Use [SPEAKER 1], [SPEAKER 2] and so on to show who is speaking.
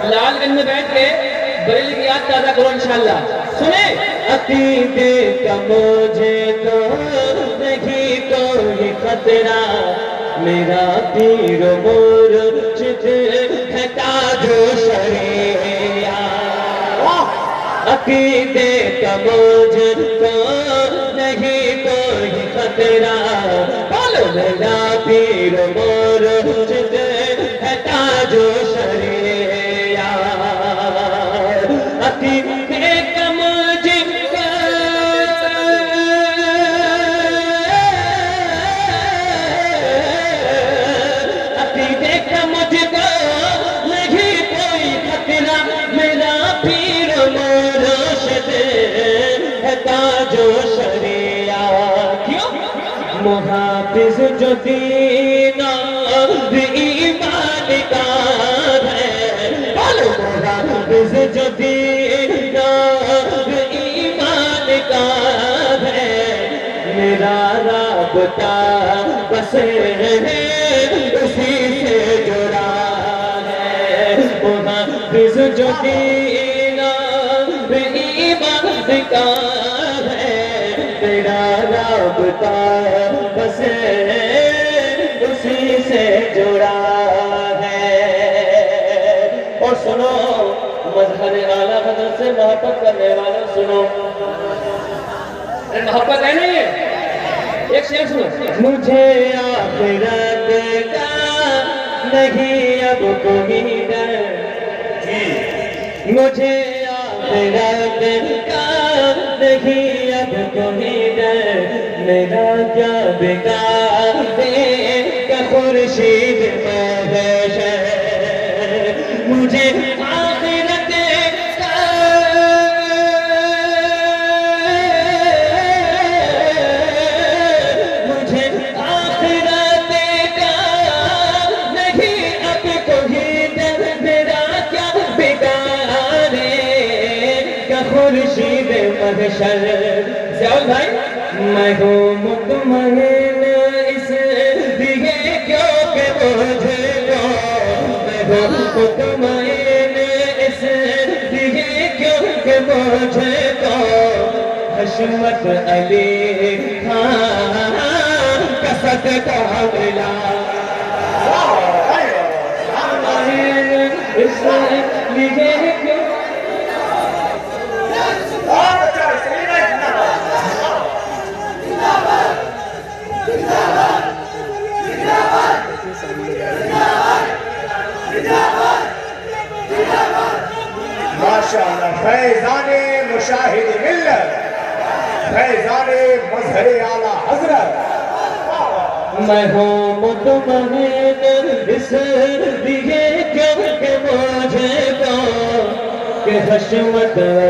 [SPEAKER 1] लालगंज में बैठ के बरेली की याद ताजा करो इंशाल्लाह। सुने अतीते का मुझे तो नहीं कोई खतरा, मेरा पीर मुर्शिद है ताजो शरिया। अकीदे का मुझे तो नहीं कोई खतरा, बोलो मेरा पीर मुर्शिद है ताजो शरिया। अकीदे का मुझे अकीदे का मुझको नहीं कोई खतरा, मेरा पीर मुर्शिद है ताजो शरिया। क्यों? मुहाफिज जो दीन और ईमान का है, बोलो मुहाफिज जो दीन और ईमान का है, मेरा राबता बस उसी से जुड़ा है। मुहाफिज जो दीन और ईमान का है, मेरा राबता बस उसी से जुड़ा है। और सुनो मजहर आला हज़रत से मोहब्बत करने वाले सुनो, मोहब्बत है नहीं है? एक शेर सुनो। मुझे आखिरत का नहीं अब कोई डर, मुझे आखिरत का नहीं अब कोई डर, मेरा क्या बिगाड़े का खुर्शीद महशर। मुझे आखिरत का मुझे आखिरत का नहीं अब कोई डर, मेरा क्या बिगाड़े का खुर्शीद महशर। ज़ियाउल भाई मैं हूँ मुतमईन इसलिए क्योंकि मुझे को, मैं हूँ मुतमईन इसलिए क्योंकि मुझे को हशमत अली खान का सदका मिला। इसलिए क्यों
[SPEAKER 2] माशाअल्लाह फैज़ाने मुशाहिद मिल्लत, फैज़ाने मज़हर आला हज़रत।
[SPEAKER 1] मैं हूँ मुतमईन इसलिए क्योंकि मुझे को कि हशमत